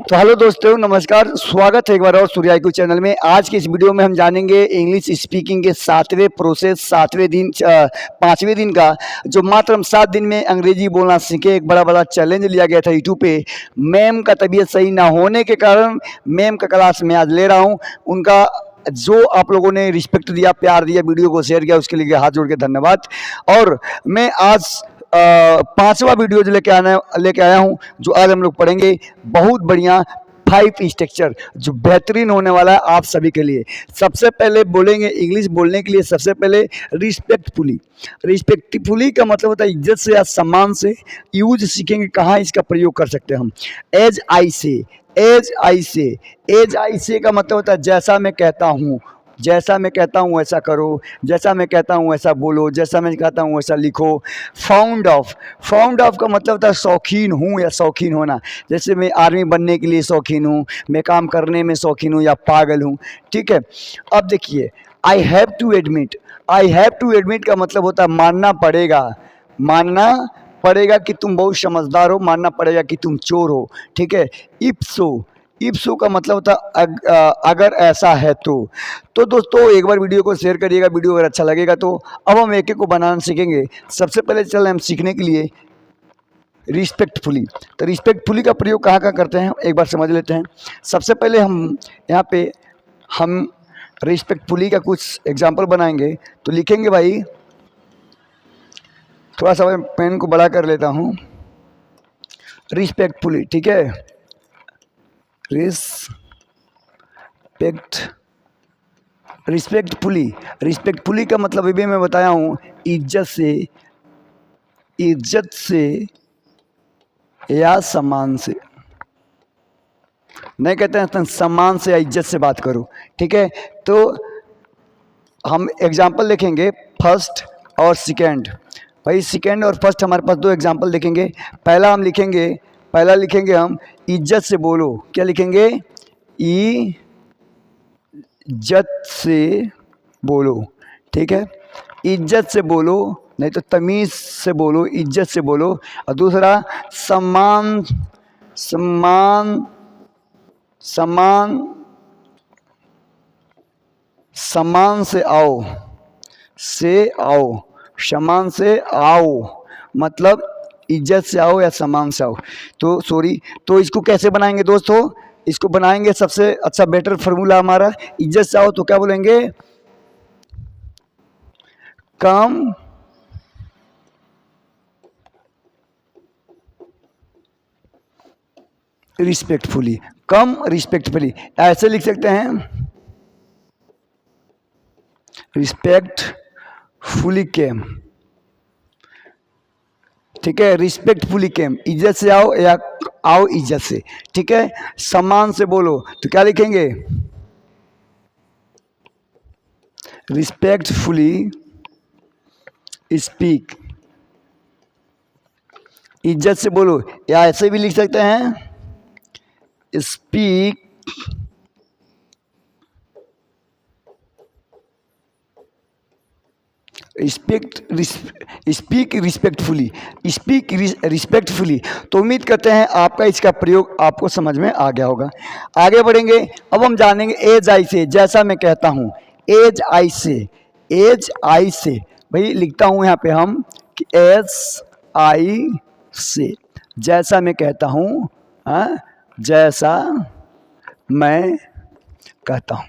तो हेलो दोस्तों, नमस्कार। स्वागत है एक बार और सूर्य IQ चैनल में। आज की इस वीडियो में हम जानेंगे इंग्लिश स्पीकिंग के 7वें प्रोसेस, 7वें दिन 5वें दिन का, जो मात्र हम 7 दिन में अंग्रेजी बोलना सीखे। एक बड़ा चैलेंज लिया गया था यूट्यूब पे। मैम का तबीयत सही ना होने के कारण मैम का क्लास मैं आज ले रहा हूँ। उनका जो आप लोगों ने रिस्पेक्ट दिया, प्यार दिया, वीडियो को शेयर किया, उसके लिए हाथ जोड़ के धन्यवाद। और मैं आज 5वां वीडियो जो लेके आया हूँ, जो आज हम लोग पढ़ेंगे। बहुत बढ़िया 5 स्ट्रक्चर जो बेहतरीन होने वाला है आप सभी के लिए। सबसे पहले बोलेंगे इंग्लिश बोलने के लिए, सबसे पहले रिस्पेक्टफुली। रिस्पेक्टफुली का मतलब होता है इज्जत से या सम्मान से। यूज सीखेंगे कहाँ इसका प्रयोग कर सकते हैं हम। एज आई से, एज आई से, एज आई से का मतलब होता है जैसा मैं कहता हूँ। जैसा मैं कहता हूँ वैसा करो, जैसा मैं कहता हूँ वैसा बोलो, जैसा मैं कहता हूँ वैसा लिखो। फाउंड ऑफ, फाउंड ऑफ का मतलब होता है शौकीन हूँ या शौकीन होना। जैसे मैं आर्मी बनने के लिए शौकीन हूँ, मैं काम करने में शौकीन हूँ या पागल हूँ। ठीक है, अब देखिए, I have to admit. I have to admit का मतलब होता है मानना पड़ेगा। मानना पड़ेगा कि तुम बहुत समझदार हो, मानना पड़ेगा कि तुम चोर हो। ठीक है, इफ सो, इफ सो का मतलब होता है अगर ऐसा है तो दोस्तों एक बार वीडियो को शेयर करिएगा। वीडियो अगर अच्छा लगेगा तो अब हम एक एक को बनाना सीखेंगे। सबसे पहले चल हम सीखने के लिए रिस्पेक्टफुली। तो रिस्पेक्टफुली का प्रयोग कहाँ कहाँ करते हैं एक बार समझ लेते हैं। सबसे पहले हम यहाँ पे हम रिस्पेक्टफुली का कुछ एग्जाम्पल बनाएंगे। तो लिखेंगे भाई, थोड़ा सा मैं पेन को बड़ा कर लेता हूँ। रिस्पेक्टफुली, ठीक है, रिस्पेक्टफुली। रिस्पेक्टफुली का मतलब अभी मैं बताया हूँ इज्जत से, इज्जत से या सम्मान से। नहीं कहते हैं सम्मान से या इज्जत से बात करो। ठीक है, तो हम एग्जाम्पल लिखेंगे फर्स्ट और सेकेंड। भाई सेकेंड और फर्स्ट हमारे पास 2 एग्जाम्पल लिखेंगे। पहला लिखेंगे हम इज्जत से बोलो। क्या लिखेंगे? इज्जत से बोलो। ठीक है, इज्जत से बोलो, नहीं तो तमीज से बोलो, इज्जत से बोलो। और दूसरा सम्मान, सम्मान, सम्मान, सम्मान से आओ, से आओ, सम्मान से आओ, मतलब इज्जत से आओ या सम्मान से आओ। तो सॉरी, तो इसको कैसे बनाएंगे दोस्तों? इसको बनाएंगे सबसे अच्छा बेटर फार्मूला हमारा, इज्जत से आओ तो क्या बोलेंगे? कम रिस्पेक्टफुली, कम रिस्पेक्टफुली। ऐसे लिख सकते हैं, रिस्पेक्टफुली केम। ठीक है, रिस्पेक्टफुली केम, इज्जत से आओ या आओ इज्जत से। ठीक है, सम्मान से बोलो तो क्या लिखेंगे? Respectfully speak. इज्जत से बोलो, या ऐसे भी लिख सकते हैं speak speak respectfully, speak respectfully. तो उम्मीद करते हैं आपका इसका प्रयोग आपको समझ में आ गया होगा। आगे बढ़ेंगे, अब हम जानेंगे एज आई से, जैसा मैं कहता हूँ। एज आई से, एज आई से, भाई लिखता हूँ यहाँ पे हम कि एज आई से, जैसा मैं कहता हूँ। हाँ, जैसा मैं कहता हूँ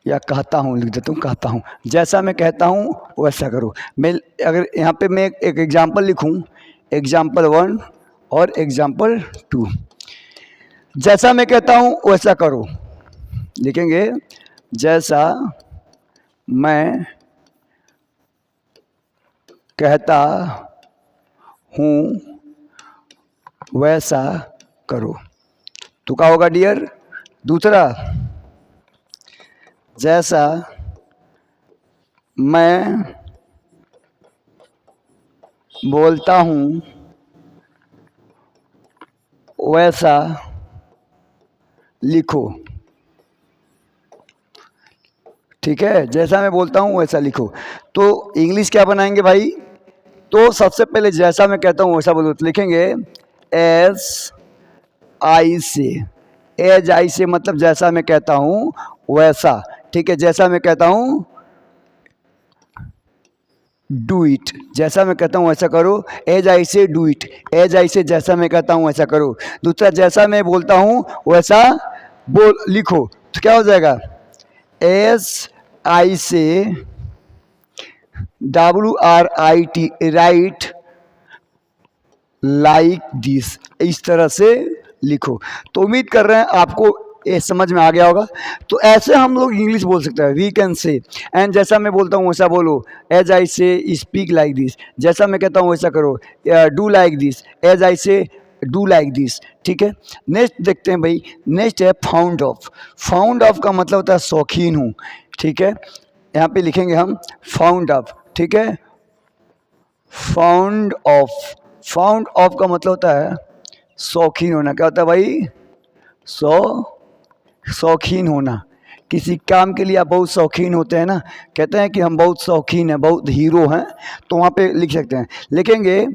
या कहता हूँ, लिख देता हूँ कहता हूँ। जैसा मैं कहता हूँ वैसा करो। मैं अगर यहाँ पे मैं एक एग्जाम्पल लिखूँ, एग्जाम्पल 1 और एग्जाम्पल 2। जैसा मैं कहता हूँ वैसा करो, लिखेंगे जैसा मैं कहता हूँ वैसा करो। तो क्या होगा डियर? दूसरा, जैसा मैं बोलता हूँ वैसा लिखो। ठीक है, जैसा मैं बोलता हूँ वैसा लिखो। तो इंग्लिश क्या बनाएंगे भाई? तो सबसे पहले जैसा मैं कहता हूँ वैसा बोलो, तो लिखेंगे एस आई से, एज आई से मतलब जैसा मैं कहता हूं वैसा, ठीक है, जैसा मैं कहता हूं डू इट, जैसा मैं कहता हूं वैसा करो, as I say do it, as I से जैसा मैं कहता हूं वैसा करो। दूसरा, जैसा मैं बोलता हूं वैसा बोल लिखो, तो क्या हो जाएगा, एस आई से WRIT राइट लाइक दिस, इस तरह से लिखो। तो उम्मीद कर रहे हैं आपको ये समझ में आ गया होगा। तो ऐसे हम लोग इंग्लिश बोल सकते हैं, वी कैन से, एंड जैसा मैं बोलता हूँ वैसा बोलो, एज आई से स्पीक लाइक दिस, जैसा मैं कहता हूँ वैसा करो, do like this, as I say do like this, ठीक है। नेक्स्ट देखते हैं भाई, नेक्स्ट है फाउंड ऑफ। फाउंड ऑफ का मतलब होता है शौकीन हूँ, ठीक है, यहाँ पे लिखेंगे हम फाउंड ऑफ, ठीक है, फाउंड ऑफ, फाउंड ऑफ का मतलब होता है शौकीन होना। क्या होता है भाई, शौकीन होना, किसी काम के लिए आप बहुत शौकीन होते हैं ना, कहते हैं कि हम बहुत शौकीन हैं, बहुत हीरो हैं, तो वहाँ पे लिख सकते हैं, लिखेंगे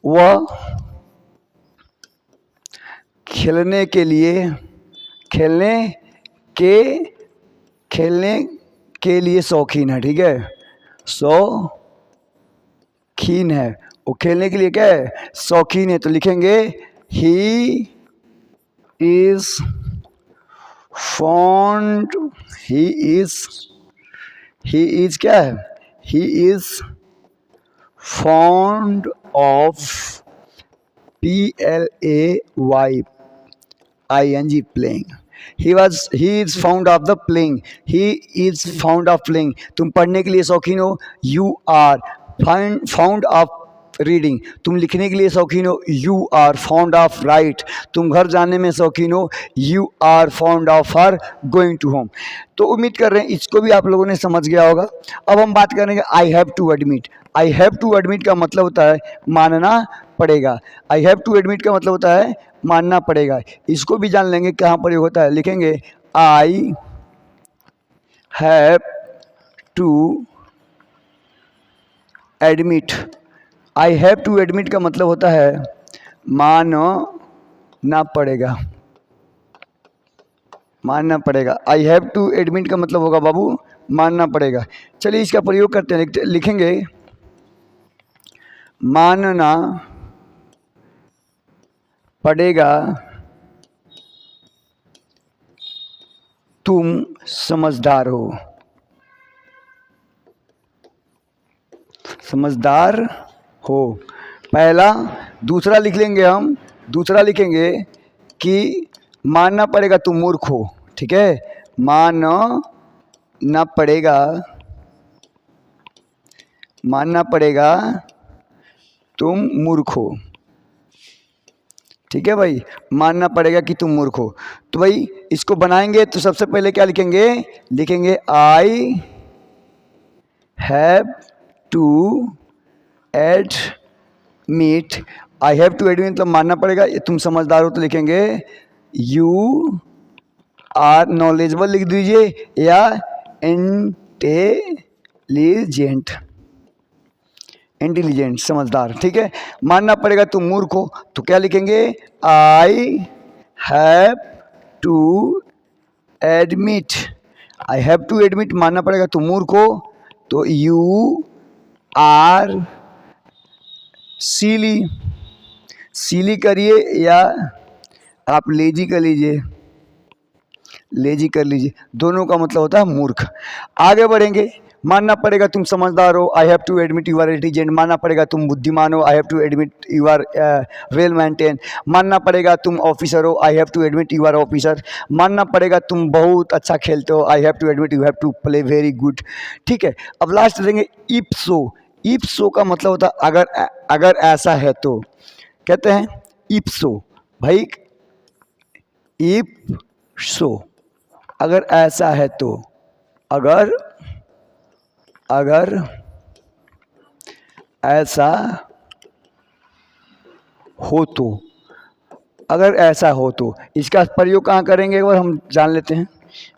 वह खेलने के लिए, खेलने के लिए शौकीन है, ठीक है, शौकीन है, वो खेलने के लिए क्या है, शौकीन है, तो लिखेंगे he is fond, he is क्या है, he is fond of PLAYING playing, he is fond of the playing, he is fond of playing, तुम पढ़ने के लिए शौकीन हो, you are fond of reading, तुम लिखने के लिए शौकीन हो, you are fond of write, तुम घर जाने में शौकीन हो, you are fond of her going to home. तो उम्मीद कर रहे हैं इसको भी आप लोगों ने समझ गया होगा। अब हम बात करेंगे I have to admit. I have to admit का मतलब होता है मानना पड़ेगा, आई हैव टू एडमिट का मतलब होता है मानना पड़ेगा। इसको भी जान लेंगे कहाँ प्रयोग होता है, लिखेंगे I have to admit. I have to admit का मतलब होता है मानना पड़ेगा, मानना पड़ेगा। आई हैव टू एडमिट का मतलब होगा बाबू मानना पड़ेगा। चलिए इसका प्रयोग करते हैं, लिखेंगे मानना पड़ेगा तुम समझदार हो, समझदार हो, पहला। दूसरा लिख लेंगे हम, दूसरा लिखेंगे कि मानना पड़ेगा तुम मूर्ख हो, ठीक है, मानना पड़ेगा, मानना पड़ेगा तुम मूर्ख हो, ठीक है भाई, मानना पड़ेगा कि तुम मूर्ख हो। तो भाई इसको बनाएंगे तो सबसे पहले क्या लिखेंगे, लिखेंगे I have to admit, I have to admit मतलब मानना पड़ेगा तुम समझदार हो, तो लिखेंगे यू आर नॉलेजेबल लिख दीजिए, या इंटेलिजेंट, इंटेलिजेंट समझदार, ठीक है। मानना पड़ेगा तुम मूर्ख हो, तो क्या लिखेंगे I have to admit, I have to admit मानना पड़ेगा तुम मूर्ख हो, तो यू आर सीली, सीली करिए या आप लेजी कर लीजिए, लेजी कर लीजिए, दोनों का मतलब होता है मूर्ख। आगे बढ़ेंगे, मानना पड़ेगा तुम समझदार हो, I have to admit you are intelligent, मानना पड़ेगा तुम बुद्धिमान हो, I have to admit you are well maintain, मानना पड़ेगा तुम ऑफिसर हो, I have to admit you are officer, मानना पड़ेगा तुम बहुत अच्छा खेलते हो, I have to admit you have to play very good, ठीक है। अब लास्ट देंगे इफ सो। इफ सो का मतलब होता है अगर, अगर ऐसा है तो, कहते हैं इफ सो, भाई इफ सो अगर ऐसा है तो, अगर, अगर ऐसा हो तो, अगर ऐसा हो तो, इसका प्रयोग कहाँ करेंगे एक बार हम जान लेते हैं।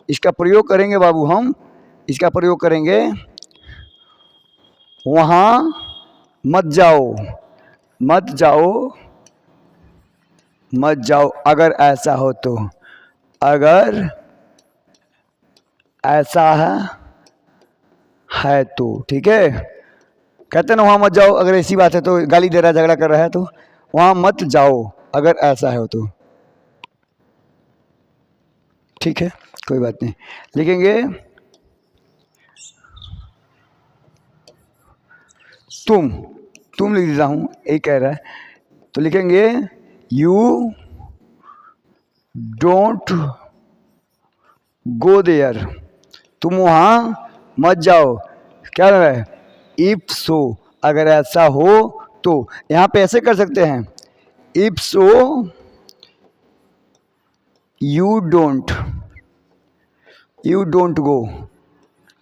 इसका प्रयोग करेंगे बाबू हम, इसका प्रयोग करेंगे वहाँ मत जाओ, मत जाओ मत जाओ अगर ऐसा हो तो, अगर ऐसा है तो, ठीक है। कहते हैं ना वहां मत जाओ, अगर ऐसी बात है तो, गाली दे रहा है, झगड़ा कर रहा है तो वहां मत जाओ अगर ऐसा है तो, ठीक है, कोई बात नहीं। लिखेंगे तुम लिख देता हूं, यही कह रहा है, तो लिखेंगे यू डोंट गो देयर, तुम वहां मत जाओ। क्या लग रहा है, इफ सो, अगर ऐसा हो तो। यहां पे ऐसे कर सकते हैं, if so you don't go,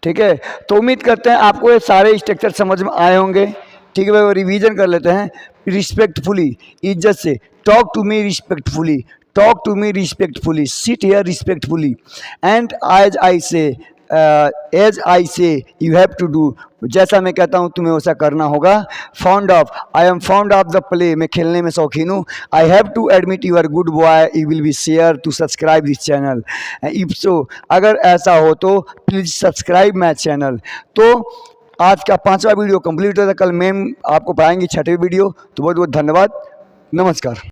ठीक है। तो उम्मीद करते हैं आपको ये सारे स्ट्रक्चर समझ में आए होंगे, ठीक है भाई। रिवीजन कर लेते हैं। रिस्पेक्टफुली, इज्जत से, talk to me respectfully, talk to me respectfully, sit here respectfully, and as I say you have to do, जैसा मैं कहता हूँ तुम्हें वैसा करना होगा। Fond of, I am fond of the play, मैं खेलने में शौकीन हूँ। I have to admit you are good boy, you will be sure to subscribe this channel, if so, अगर ऐसा हो तो प्लीज सब्सक्राइब माई चैनल। तो आज का 5वां वीडियो कंप्लीट होता है, कल मैम आपको पढ़ाएंगी 6वीं वीडियो। तो बहुत बहुत धन्यवाद, नमस्कार।